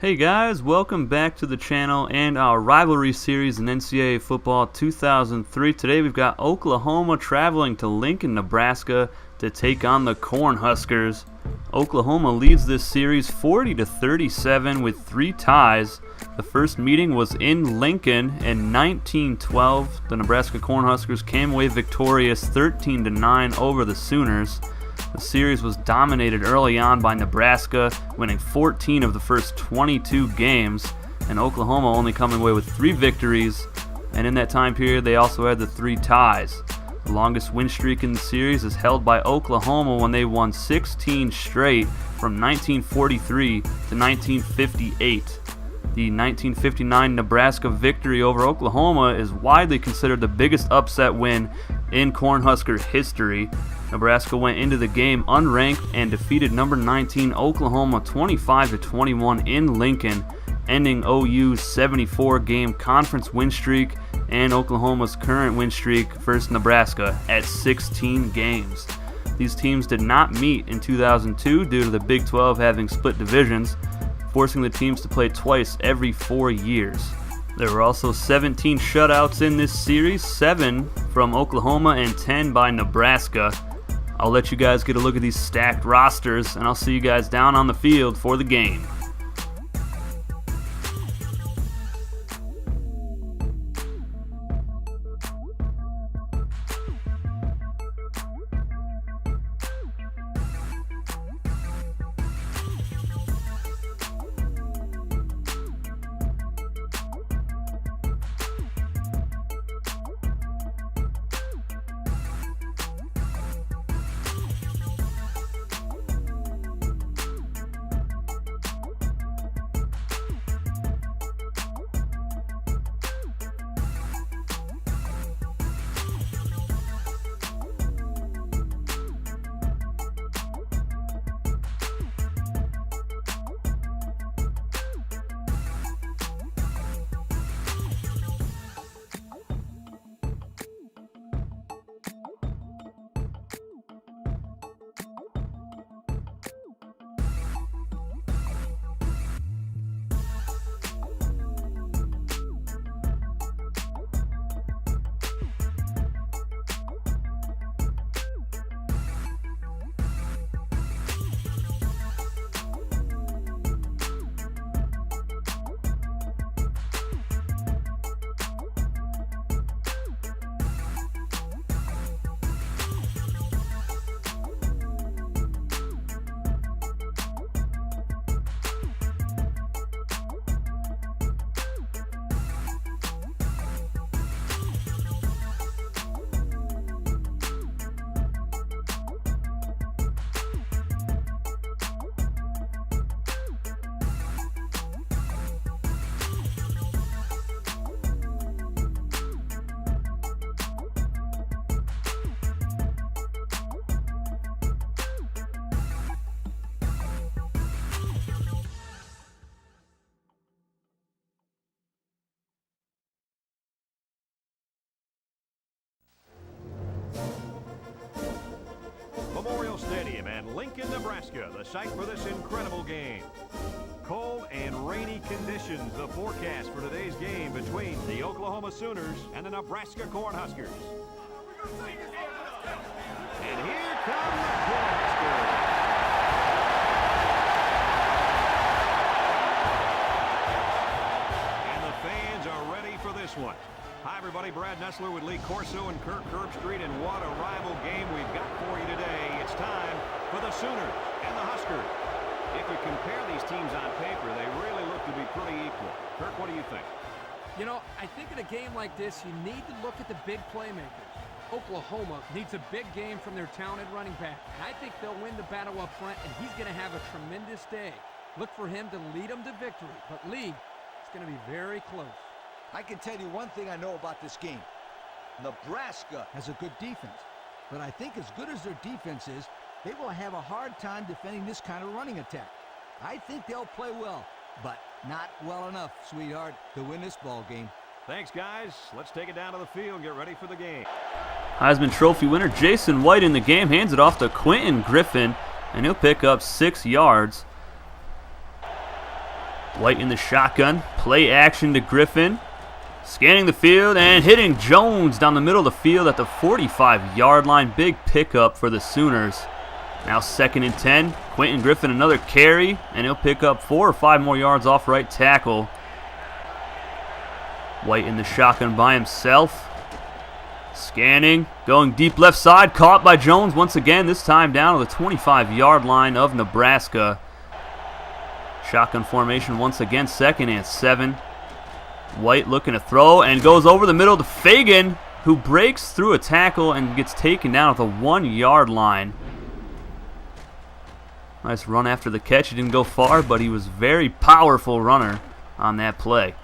Hey guys, welcome back to the channel and our rivalry series in NCAA football 2003. Today we've got Oklahoma traveling to Lincoln, Nebraska to take on the Cornhuskers. Oklahoma leads this series 40-37 with 3 ties. The first meeting was in Lincoln in 1912. The Nebraska Cornhuskers came away victorious 13-9 over the Sooners. The series was dominated early on by Nebraska, winning 14 of the first 22 games, and Oklahoma only coming away with 3 victories, and in that time period they also had the 3 ties. The longest win streak in the series is held by Oklahoma when they won 16 straight from 1943 to 1958. The 1959 Nebraska victory over Oklahoma is widely considered the biggest upset win in Cornhusker history. Nebraska went into the game unranked and defeated number 19 Oklahoma 25-21 in Lincoln, ending OU's 74-game conference win streak and Oklahoma's current win streak versus Nebraska at 16 games. These teams did not meet in 2002 due to the Big 12 having split divisions, forcing the teams to play twice every 4 years. There were also 17 shutouts in this series, 7 from Oklahoma and 10 by Nebraska. I'll let you guys get a look at these stacked rosters, and I'll see you guys down on the field for the game. Memorial Stadium and Lincoln, Nebraska, the site for this incredible game. Cold and rainy conditions, the forecast for today's game between the Oklahoma Sooners and the Nebraska Cornhuskers. And here come the Cornhuskers. And the fans are ready for this one. Hi, everybody. Brad Nessler with Lee Corso and Kirk Herbstreit, and what a rival game we've got for you today. It's time for the Sooners and the Huskers. If you compare these teams on paper, they really look to be pretty equal. Kirk, what do you think? You know, I think in a game like this, you need to look at the big playmakers. Oklahoma needs a big game from their talented running back, and I think they'll win the battle up front, and he's going to have a tremendous day. Look for him to lead them to victory, but Lee, it's going to be very close. I can tell you one thing I know about this game. Nebraska has a good defense, but I think as good as their defense is, they will have a hard time defending this kind of running attack. I think they'll play well, but not well enough, sweetheart, to win this ball game. Thanks, guys. Let's take it down to the field and get ready for the game. Heisman Trophy winner Jason White in the game, hands it off to Quentin Griffin, and he'll pick up 6 yards. White in the shotgun. Play action to Griffin. Scanning the field and hitting Jones down the middle of the field at the 45-yard line. Big pickup for the Sooners. Now 2nd and 10. Quentin Griffin another carry, and he'll pick up 4 or 5 more yards off right tackle. White in the shotgun by himself. Scanning, going deep left side, caught by Jones once again, this time down to the 25-yard line of Nebraska. Shotgun formation once again, 2nd and 7. White looking to throw and goes over the middle to Fagan, who breaks through a tackle and gets taken down at the 1-yard line. Nice run after the catch. He didn't go far, but he was a very powerful runner on that play.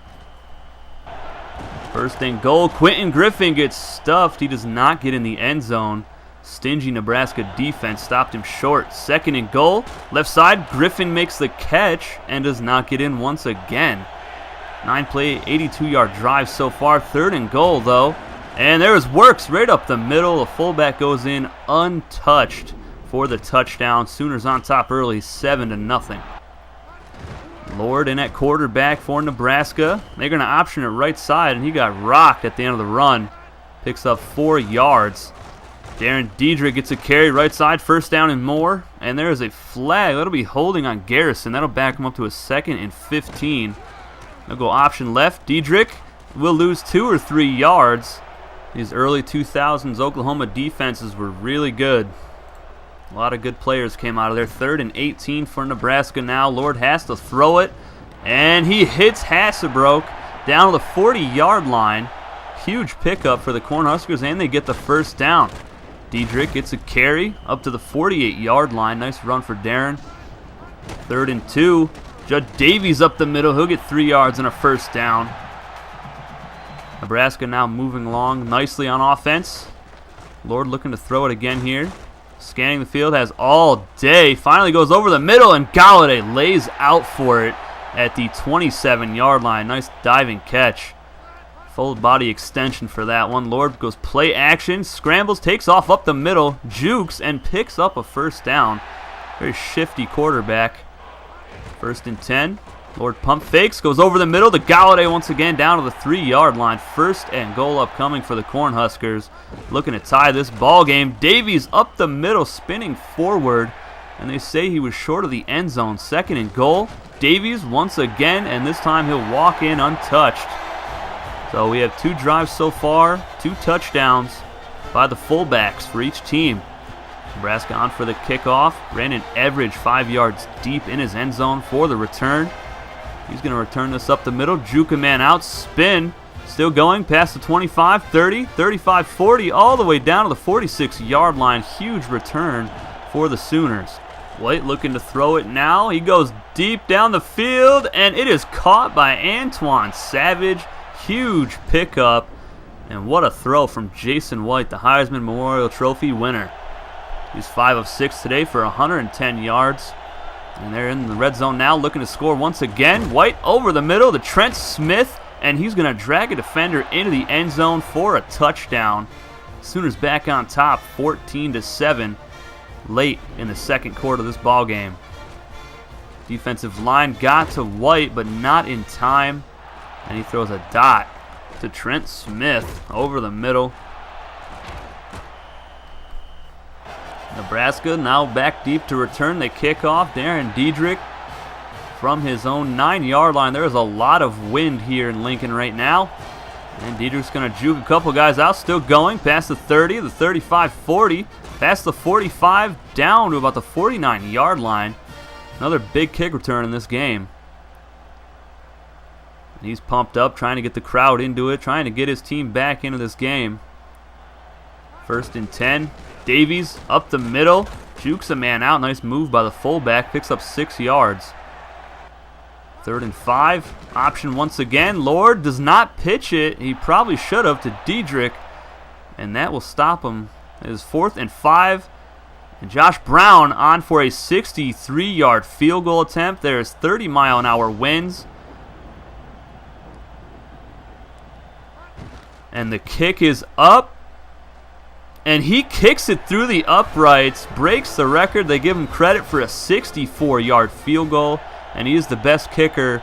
1st and goal. Quentin Griffin gets stuffed. He does not get in the end zone. Stingy Nebraska defense stopped him short. 2nd and goal. Left side. Griffin makes the catch and does not get in once again. 9-play, 82-yard drive so far. 3rd and goal, though. And there's Works right up the middle. The fullback goes in untouched for the touchdown. Sooners on top early, 7-0. Lord in at quarterback for Nebraska. They're going to option it right side, and he got rocked at the end of the run. Picks up 4 yards. Darren Diedrich gets a carry right side, 1st down and more. And there is a flag. That'll be holding on Garrison. That'll back him up to a 2nd and 15. They'll go option left. Diedrich will lose 2 or 3 yards. These early 2000s Oklahoma defenses were really good. A lot of good players came out of there. 3rd and 18 for Nebraska now. Lord has to throw it, and he hits Hasselbrook down to the 40-yard line. Huge pickup for the Cornhuskers, and they get the 1st down. Diedrich gets a carry up to the 48-yard line. Nice run for Darren. 3rd and 2. Judd Davies up the middle. He'll get 3 yards and a 1st down. Nebraska now moving along nicely on offense. Lord looking to throw it again here. Scanning the field, has all day. Finally goes over the middle, and Galladay lays out for it at the 27-yard line. Nice diving catch. Full body extension for that one. Lord goes play action, scrambles, takes off up the middle, jukes, and picks up a 1st down. Very shifty quarterback. 1st and 10. Lord pump fakes, goes over the middle to Galladay once again down to the 3-yard line. 1st and goal upcoming for the Cornhuskers. Looking to tie this ball game. Davies up the middle, spinning forward, and they say he was short of the end zone. 2nd and goal. Davies once again, and this time he'll walk in untouched. So we have 2 drives so far, 2 touchdowns by the fullbacks for each team. Nebraska on for the kickoff. Ran an average 5 yards deep in his end zone for the return. He's going to return this up the middle. Juke a man out. Spin. Still going past the 25, 30, 35, 40, all the way down to the 46-yard line. Huge return for the Sooners. White looking to throw it now. He goes deep down the field, and it is caught by Antoine Savage. Huge pickup. And what a throw from Jason White, the Heisman Memorial Trophy winner. He's 5 of 6 today for 110 yards. And they're in the red zone now, looking to score once again. White over the middle to Trent Smith, and he's going to drag a defender into the end zone for a touchdown. Sooners back on top, 14-7, late in the 2nd quarter of this ball game. Defensive line got to White, but not in time, and he throws a dot to Trent Smith over the middle. Nebraska now back deep to return the kickoff. Darren Diedrich from his own 9-yard line. There is a lot of wind here in Lincoln right now. And Diedrich's going to juke a couple guys out. Still going past the 30, the 35, 40. Past the 45, down to about the 49-yard line. Another big kick return in this game. And he's pumped up, trying to get the crowd into it, trying to get his team back into this game. 1st and 10. Davies up the middle, jukes a man out. Nice move by the fullback, picks up 6 yards. 3rd and 5, option once again. Lord does not pitch it. He probably should have to Diedrich, and that will stop him. It is 4th and 5, and Josh Brown on for a 63-yard field goal attempt. There is 30-mile-an-hour winds, and the kick is up. And he kicks it through the uprights, breaks the record. They give him credit for a 64-yard field goal, and he is the best kicker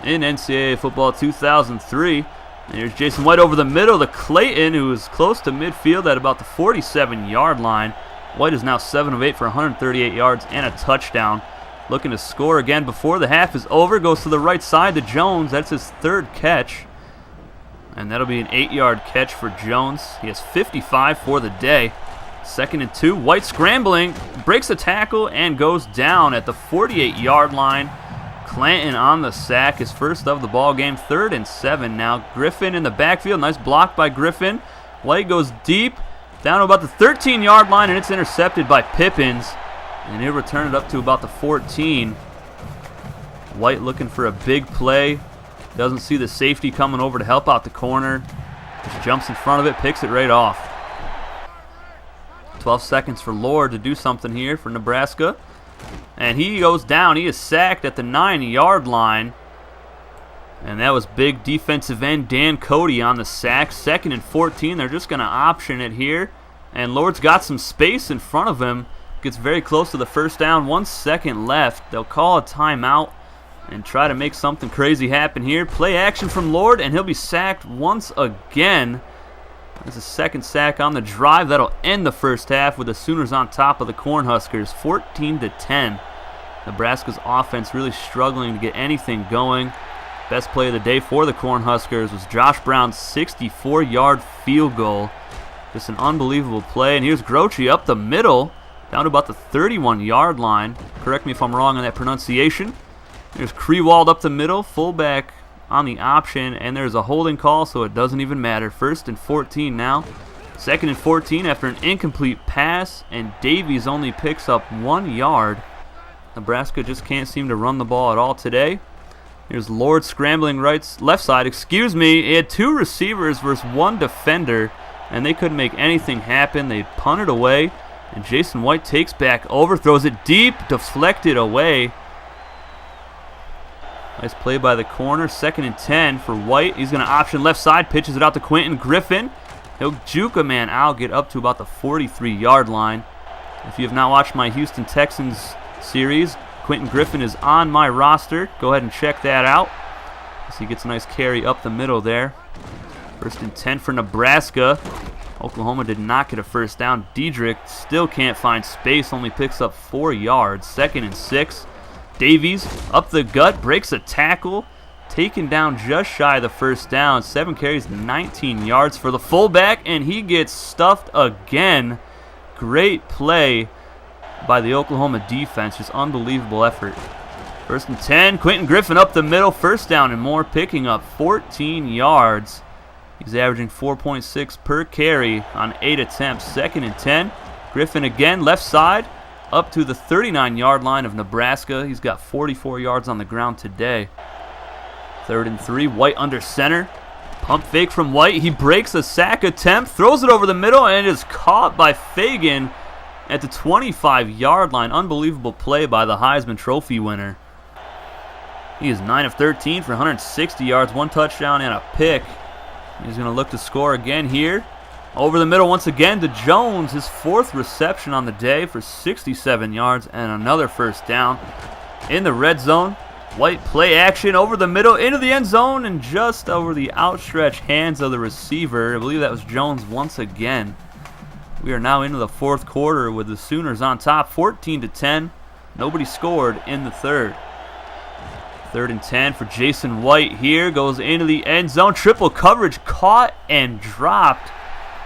in NCAA football 2003. And here's Jason White over the middle to Clayton, who is close to midfield at about the 47-yard line. White is now 7 of 8 for 138 yards and a touchdown. Looking to score again before the half is over. Goes to the right side to Jones. That's his 3rd catch. And that'll be an 8-yard catch for Jones. He has 55 for the day. 2nd and 2. White scrambling. Breaks the tackle and goes down at the 48-yard line. Clanton on the sack. His first of the ball game. 3rd and 7 now. Griffin in the backfield. Nice block by Griffin. White goes deep. Down to about the 13-yard line, and it's intercepted by Pippins. And he'll return it up to about the 14. White looking for a big play. Doesn't see the safety coming over to help out the corner. Just jumps in front of it, picks it right off. 12 seconds for Lord to do something here for Nebraska. And he goes down. He is sacked at the 9-yard line. And that was big defensive end Dan Cody on the sack. 2nd and 14. They're just going to option it here. And Lord's got some space in front of him. Gets very close to the first down. 1 second left. They'll call a timeout and try to make something crazy happen here. Play action from Lord, and he'll be sacked once again. That's a 2nd sack on the drive. That'll end the first half with the Sooners on top of the Cornhuskers, 14-10. Nebraska's offense really struggling to get anything going. Best play of the day for the Cornhuskers was Josh Brown's 64-yard field goal. Just an unbelievable play. And here's Groce up the middle, down to about the 31-yard line. Correct me if I'm wrong on that pronunciation. There's Krewald up the middle, fullback on the option, and there's a holding call, so it doesn't even matter. 1st and 14 now. 2nd and 14 after an incomplete pass, and Davies only picks up 1 yard. Nebraska just can't seem to run the ball at all today. Here's Lord scrambling left side. He had 2 receivers versus 1 defender, and they couldn't make anything happen. They punted away, and Jason White takes back over, throws it deep, deflected away. Nice play by the corner. 2nd and 10 for White. He's going to option left side, pitches it out to Quentin Griffin. He'll juke a man out, get up to about the 43-yard line. If you have not watched my Houston Texans series, Quentin Griffin is on my roster. Go ahead and check that out. So he gets a nice carry up the middle there. 1st and 10 for Nebraska. Oklahoma did not get a first down. Diedrich still can't find space, only picks up 4 yards. 2nd and 6. Davies up the gut, breaks a tackle, taken down just shy of the first down. 7 carries, 19 yards for the fullback, and he gets stuffed again. Great play by the Oklahoma defense, just unbelievable effort. 1st and 10, Quentin Griffin up the middle, first down and more, picking up 14 yards. He's averaging 4.6 per carry on 8 attempts. 2nd and 10, Griffin again, left side, up to the 39-yard line of Nebraska. He's got 44 yards on the ground today. 3rd and 3, White under center. Pump fake from White. He breaks a sack attempt, throws it over the middle, and is caught by Fagan at the 25-yard line. Unbelievable play by the Heisman Trophy winner. He is 9 of 13 for 160 yards, 1 touchdown and a pick. He's going to look to score again here. Over the middle once again to Jones, his 4th reception on the day for 67 yards and another first down. In the red zone, White play action over the middle into the end zone and just over the outstretched hands of the receiver. I believe that was Jones once again. We are now into the 4th quarter with the Sooners on top, 14-10. Nobody scored in the 3rd. 3rd and 10 for Jason White here. Goes into the end zone. Triple coverage caught and dropped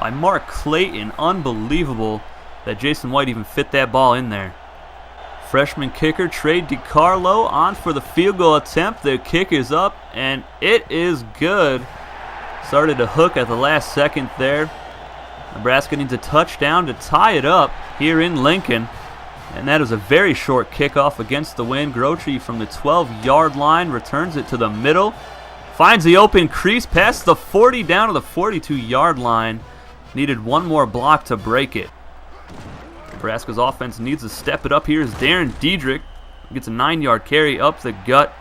by Mark Clayton. Unbelievable that Jason White even fit that ball in there. Freshman kicker Trey DiCarlo on for the field goal attempt. The kick is up, and it is good. Started to hook at the last second there. Nebraska needs a touchdown to tie it up here in Lincoln. And that is a very short kickoff against the wind. Groce from the 12-yard line returns it to the middle. Finds the open crease past the 40 down to the 42-yard line. Needed one more block to break it. Nebraska's offense needs to step it up here as Darren Diedrich gets a 9-yard carry up the gut.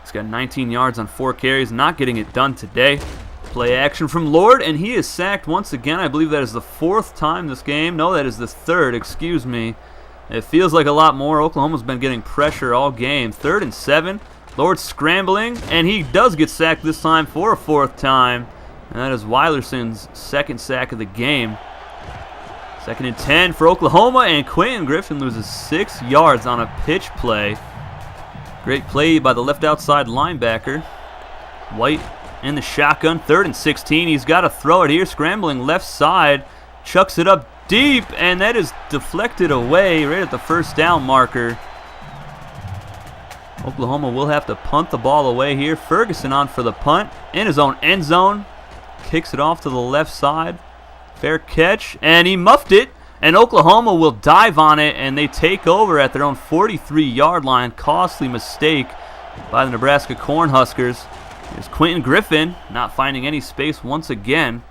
He's got 19 yards on 4 carries, not getting it done today. Play action from Lord, and he is sacked once again. I believe that is the 4th time this game. No, that is the 3rd, excuse me. It feels like a lot more. Oklahoma's been getting pressure all game. 3rd and 7. Lord scrambling, and he does get sacked this time for a 4th time. And that is Weilerson's 2nd sack of the game. 2nd and 10 for Oklahoma, and Quentin Griffin loses 6 yards on a pitch play. Great play by the left outside linebacker. White in the shotgun, 3rd and 16. He's got to throw it here, scrambling left side. Chucks it up deep, and that is deflected away right at the 1st down marker. Oklahoma will have to punt the ball away here. Ferguson on for the punt in his own end zone. Kicks it off to the left side. Fair catch, and he muffed it. And Oklahoma will dive on it, and they take over at their own 43-yard line. Costly mistake by the Nebraska Cornhuskers. Here's Quentin Griffin not finding any space once again.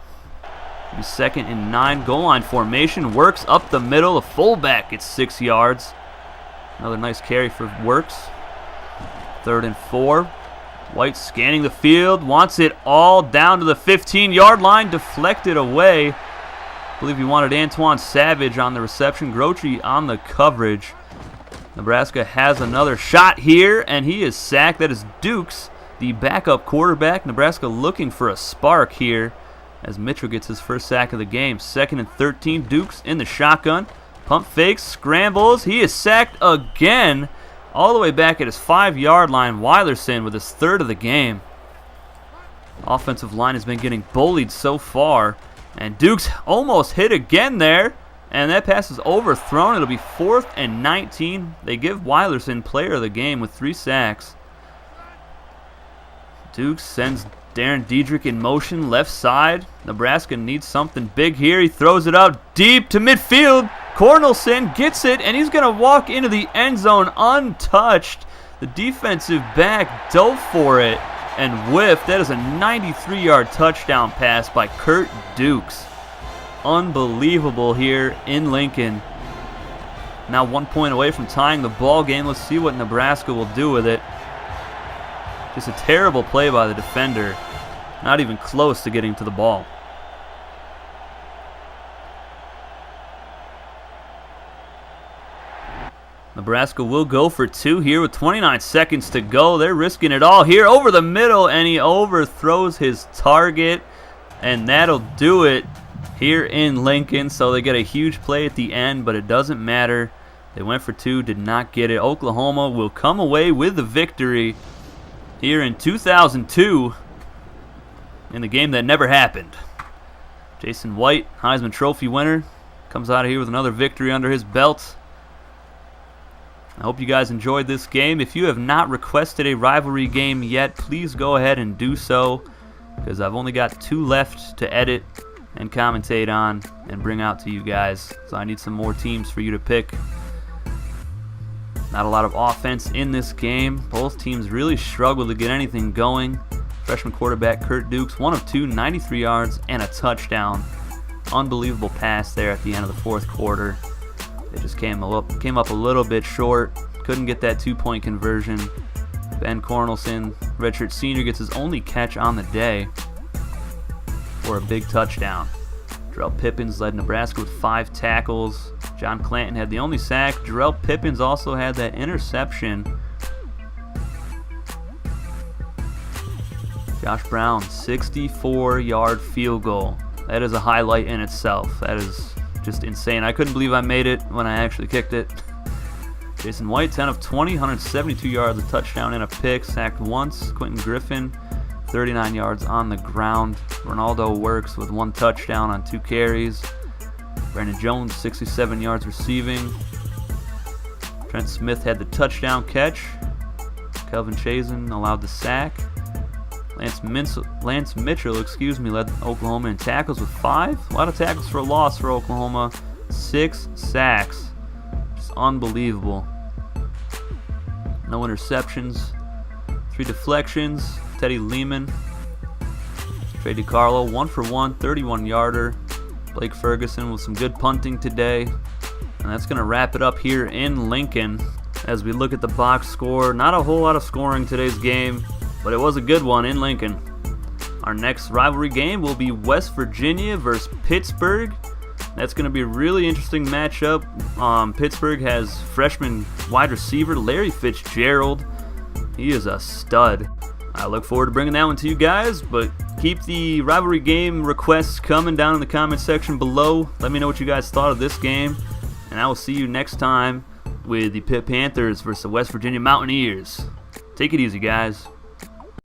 He's 2nd and 9. Goal line formation. Works up the middle. A fullback gets 6 yards. Another nice carry for Works. 3rd and 4. White scanning the field. Wants it all down to the 15-yard line. Deflected away. I believe he wanted Antoine Savage on the reception. Groce on the coverage. Nebraska has another shot here, and he is sacked. That is Dukes, the backup quarterback. Nebraska looking for a spark here as Mitchell gets his 1st sack of the game. 2nd and 13. Dukes in the shotgun. Pump fakes, scrambles. He is sacked again all the way back at his 5-yard line. Weilerson with his 3rd of the game. Offensive line has been getting bullied so far. And Dukes almost hit again there. And that pass is overthrown. It'll be 4th and 19. They give Weilerson player of the game with 3 sacks. Dukes sends Darren Diedrich in motion left side. Nebraska needs something big here. He throws it out deep to midfield. Cornelson gets it, and he's going to walk into the end zone untouched. The defensive back dove for it and whiffed. That is a 93-yard touchdown pass by Kurt Dukes. Unbelievable here in Lincoln. Now 1 point away from tying the ball game. Let's see what Nebraska will do with it. Just a terrible play by the defender. Not even close to getting to the ball. Nebraska will go for 2 here with 29 seconds to go. They're risking it all here over the middle, and he overthrows his target, and that'll do it here in Lincoln. So they get a huge play at the end, but it doesn't matter. They went for 2, did not get it. Oklahoma will come away with the victory here in 2002 in the game that never happened. Jason White, Heisman Trophy winner, comes out of here with another victory under his belt. I hope you guys enjoyed this game. If you have not requested a rivalry game yet, please go ahead and do so, because I've only got 2 left to edit and commentate on and bring out to you guys. So I need some more teams for you to pick. Not a lot of offense in this game. Both teams really struggle to get anything going. Freshman quarterback Kurt Dukes, 1 of 2, 93 yards and a touchdown. Unbelievable pass there at the end of the 4th quarter. They just came up a little bit short. Couldn't get that 2-point conversion. Ben Cornelson, redshirt senior, gets his only catch on the day for a big touchdown. Jarrell Pippins led Nebraska with 5 tackles. John Clanton had the only sack. Jarrell Pippins also had that interception. Josh Brown, 64-yard field goal. That is a highlight in itself. That is just insane. I couldn't believe I made it when I actually kicked it. Jason White, 10 of 20, 172 yards, a touchdown and a pick, sacked once. Quentin Griffin, 39 yards on the ground. Ronaldo Works with 1 touchdown on 2 carries. Brandon Jones, 67 yards receiving. Trent Smith had the touchdown catch. Kelvin Chazen allowed the sack. Lance Mitchell, led Oklahoma in tackles with 5. A lot of tackles for a loss for Oklahoma. 6 sacks. Just unbelievable. No interceptions. 3 deflections. Teddy Lehman. Trey DiCarlo, 1 for 1, 31-yarder. Blake Ferguson with some good punting today. And that's going to wrap it up here in Lincoln. As we look at the box score, not a whole lot of scoring today's game, but it was a good one in Lincoln. Our next rivalry game will be West Virginia versus Pittsburgh. That's going to be a really interesting matchup. Pittsburgh has freshman wide receiver Larry Fitzgerald. He is a stud. I look forward to bringing that one to you guys, but keep the rivalry game requests coming down in the comment section below. Let me know what you guys thought of this game, and I will see you next time with the Pitt Panthers versus the West Virginia Mountaineers. Take it easy, guys.